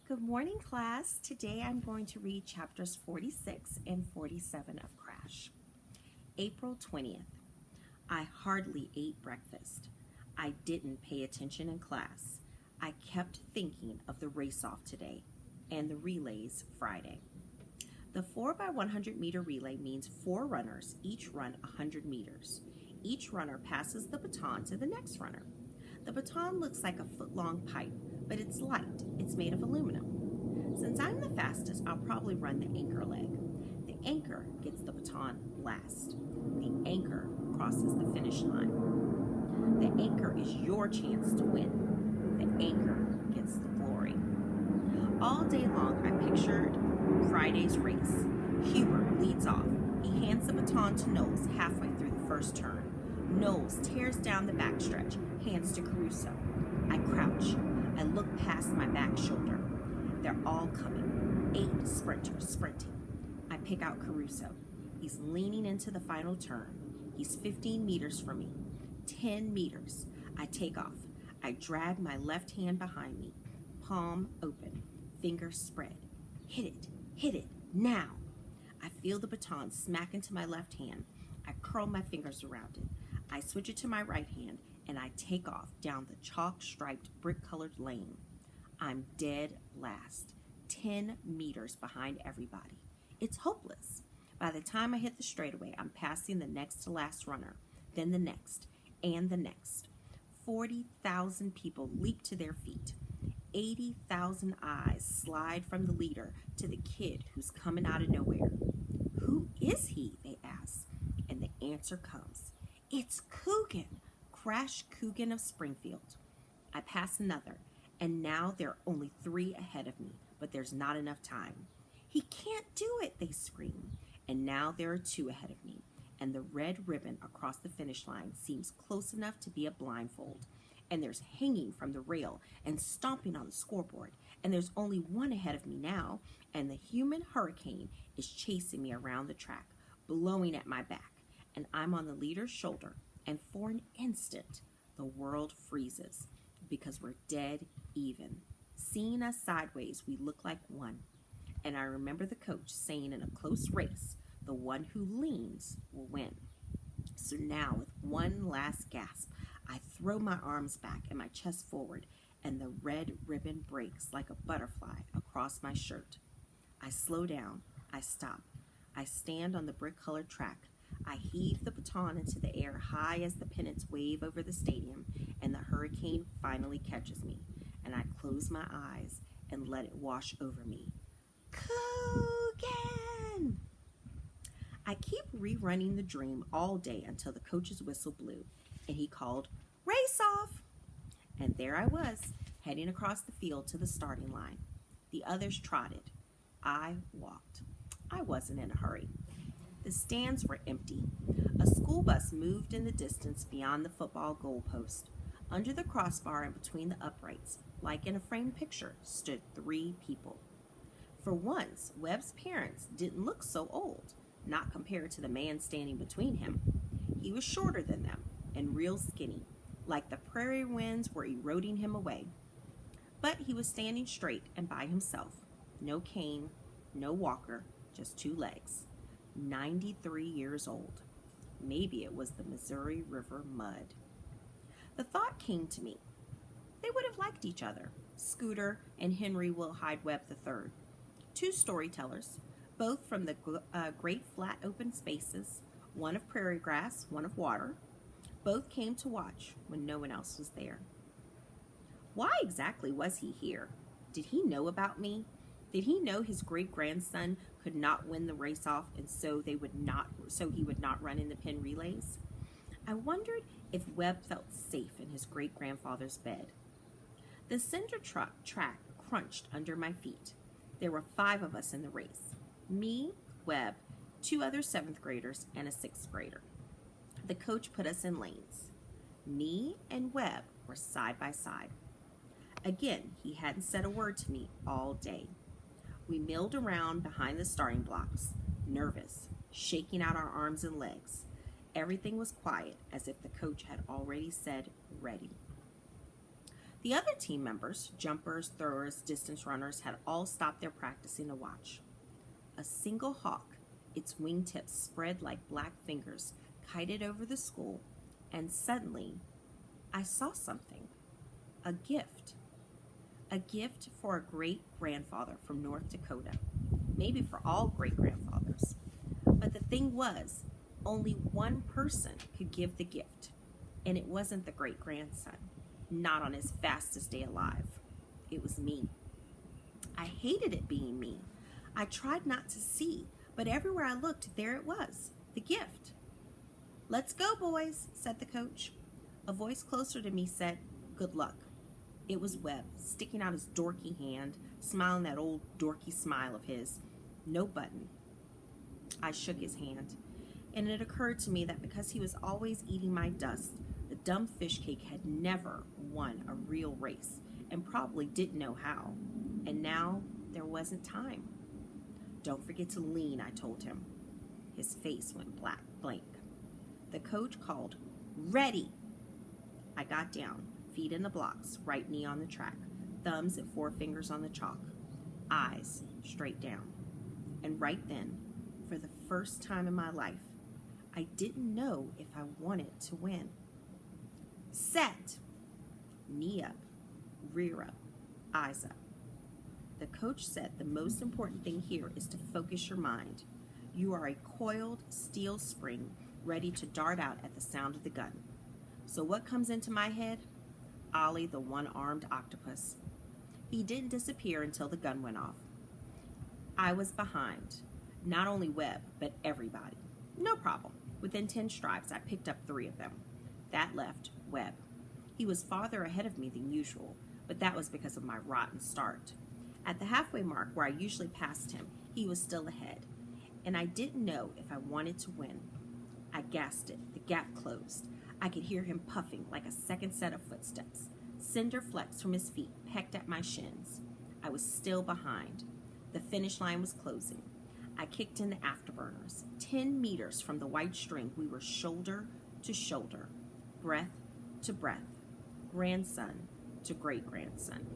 Good morning, class. Today I'm going to read chapters 46 and 47 of Crash. April 20th. I hardly ate breakfast. I didn't pay attention in class. I kept thinking of the race-off today and the relays Friday. The 4x100 meter relay means 4 runners each run 100 meters. Each runner passes the baton to the next runner. The baton looks like a foot-long pipe, but it's light. It's made of aluminum. Since I'm the fastest, I'll probably run the anchor leg. The anchor gets the baton last. The anchor crosses the finish line. The anchor is your chance to win. The anchor gets the glory. All day long, I pictured Friday's race. Hubert leads off. He hands the baton to Knowles halfway through the first turn. Knowles tears down the backstretch, hands to Caruso. I crouch. I look past my back shoulder. They're all coming. 8 sprinters sprinting. I pick out Caruso. He's leaning into the final turn. He's 15 meters from me. 10 meters. I take off. I drag my left hand behind me. Palm open. Fingers spread. Hit it, now. I feel the baton smack into my left hand. I curl my fingers around it. I switch it to my right hand, and I take off down the chalk-striped, brick-colored lane. I'm dead last, 10 meters behind everybody. It's hopeless. By the time I hit the straightaway, I'm passing the next to last runner, then the next, and the next. 40,000 people leap to their feet. 80,000 eyes slide from the leader to the kid who's coming out of nowhere. Who is he? They ask. And the answer comes. It's Coogan, Crash Coogan of Springfield. I pass another, and now there are only 3 ahead of me, but there's not enough time. He can't do it, they scream. And now there are 2 ahead of me, and the red ribbon across the finish line seems close enough to be a blindfold. And there's hanging from the rail and stomping on the scoreboard. And there's only 1 ahead of me now, and the human hurricane is chasing me around the track, blowing at my back. And I'm on the leader's shoulder, and for an instant, the world freezes because we're dead even. Seeing us sideways, we look like one. And I remember the coach saying in a close race, the one who leans will win. So now, with one last gasp, I throw my arms back and my chest forward, and the red ribbon breaks like a butterfly across my shirt. I slow down. I stop. I stand on the brick-colored track. I heave the baton into the air high as the pennants wave over the stadium, and the hurricane finally catches me, and I close my eyes and let it wash over me. Coogan! I keep rerunning the dream all day until the coach's whistle blew, and he called, "Race off!" And there I was, heading across the field to the starting line. The others trotted. I walked. I wasn't in a hurry. The stands were empty. A school bus moved in the distance beyond the football goalpost. Under the crossbar and between the uprights, like in a framed picture, stood 3 people. For once, Webb's parents didn't look so old, not compared to the man standing between him. He was shorter than them and real skinny, like the prairie winds were eroding him away. But he was standing straight and by himself. No cane, no walker, just 2 legs. 93 years old. Maybe it was the Missouri River mud. The thought came to me. They would have liked each other, Scooter and Henry Wilhide Webb III. 2 storytellers, both from the great flat open spaces, one of prairie grass, one of water. Both came to watch when no one else was there. Why exactly was he here? Did he know about me? Did he know his great-grandson could not win the race-off, and so he would not run in the Penn relays? I wondered if Webb felt safe in his great-grandfather's bed. The cinder track crunched under my feet. There were 5 of us in the race. Me, Webb, 2 other 7th graders, and a 6th grader. The coach put us in lanes. Me and Webb were side by side. Again, he hadn't said a word to me all day. We milled around behind the starting blocks, nervous, shaking out our arms and legs. Everything was quiet, as if the coach had already said, "Ready." The other team members, jumpers, throwers, distance runners, had all stopped their practicing to watch. A single hawk, its wingtips spread like black fingers, kited over the school, and suddenly I saw something. A gift. A gift for a great-grandfather from North Dakota. Maybe for all great-grandfathers. But the thing was, only one person could give the gift, and it wasn't the great-grandson, not on his fastest day alive. It was me. I hated it being me. I tried not to see, but everywhere I looked, there it was, the gift. "Let's go, boys," said the coach. A voice closer to me said, "Good luck." It was Webb, sticking out his dorky hand, smiling that old dorky smile of his. No button. I shook his hand, and it occurred to me that because he was always eating my dust, the dumb fish cake had never won a real race, and probably didn't know how. And now there wasn't time. "Don't forget to lean," I told him. His face went blank. The coach called, "Ready!" I got down, feet in the blocks, right knee on the track, thumbs and forefingers on the chalk, eyes straight down. And right then, for the first time in my life, I didn't know if I wanted to win. "Set!" Knee up, rear up, eyes up. The coach said the most important thing here is to focus your mind. You are a coiled steel spring ready to dart out at the sound of the gun. So what comes into my head? Ollie, the one-armed octopus. He didn't disappear until the gun went off. I was behind. Not only Webb, but everybody. No problem. Within 10 strides, I picked up 3 of them. That left Webb. He was farther ahead of me than usual, but that was because of my rotten start. At the halfway mark, where I usually passed him, he was still ahead, and I didn't know if I wanted to win. I gasped it. The gap closed. I could hear him puffing like a second set of footsteps. Cinder flecks from his feet pecked at my shins. I was still behind. The finish line was closing. I kicked in the afterburners. 10 meters from the white string, we were shoulder to shoulder, breath to breath, grandson to great-grandson.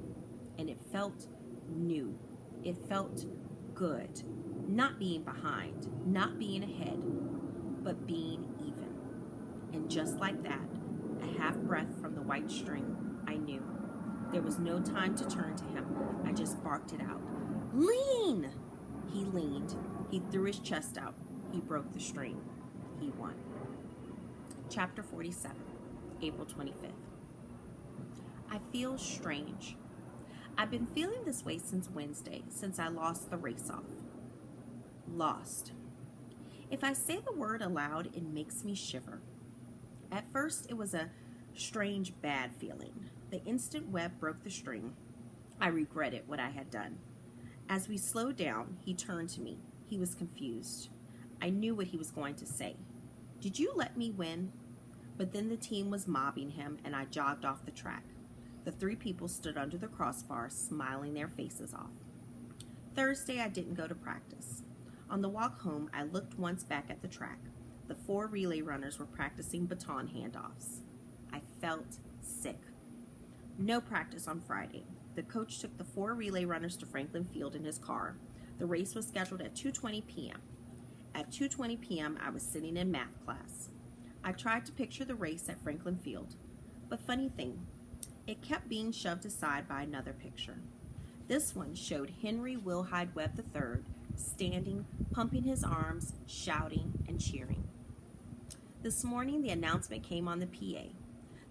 And it felt new. It felt good. Not being behind, not being ahead, but being even. And just like that, a half breath from the white string, I knew. There was no time to turn to him. I just barked it out. "Lean!" He leaned. He threw his chest out. He broke the string. He won. Chapter 47, April 25th. I feel strange. I've been feeling this way since Wednesday, since I lost the race off. Lost. If I say the word aloud, it makes me shiver. At first, it was a strange, bad feeling. The instant Webb broke the string, I regretted what I had done. As we slowed down, he turned to me. He was confused. I knew what he was going to say. "Did you let me win?" But then the team was mobbing him, and I jogged off the track. The 3 people stood under the crossbar, smiling their faces off. Thursday, I didn't go to practice. On the walk home, I looked once back at the track. The 4 relay runners were practicing baton handoffs. I felt sick. No practice on Friday. The coach took the 4 relay runners to Franklin Field in his car. The race was scheduled at 2:20 p.m. At 2:20 p.m., I was sitting in math class. I tried to picture the race at Franklin Field, but funny thing, it kept being shoved aside by another picture. This one showed Henry Wilhide Webb III standing, pumping his arms, shouting, and cheering. This morning, the announcement came on the PA.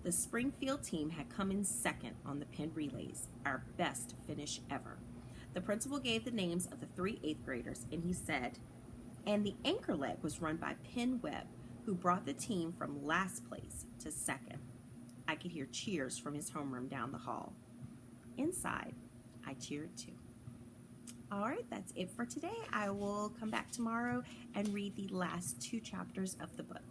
The Springfield team had come in second on the Penn relays, our best finish ever. The principal gave the names of the 3 8th graders, and he said, and the anchor leg was run by Penn Webb, who brought the team from last place to second. I could hear cheers from his homeroom down the hall. Inside, I cheered too. All right, that's it for today. I will come back tomorrow and read the last 2 chapters of the book.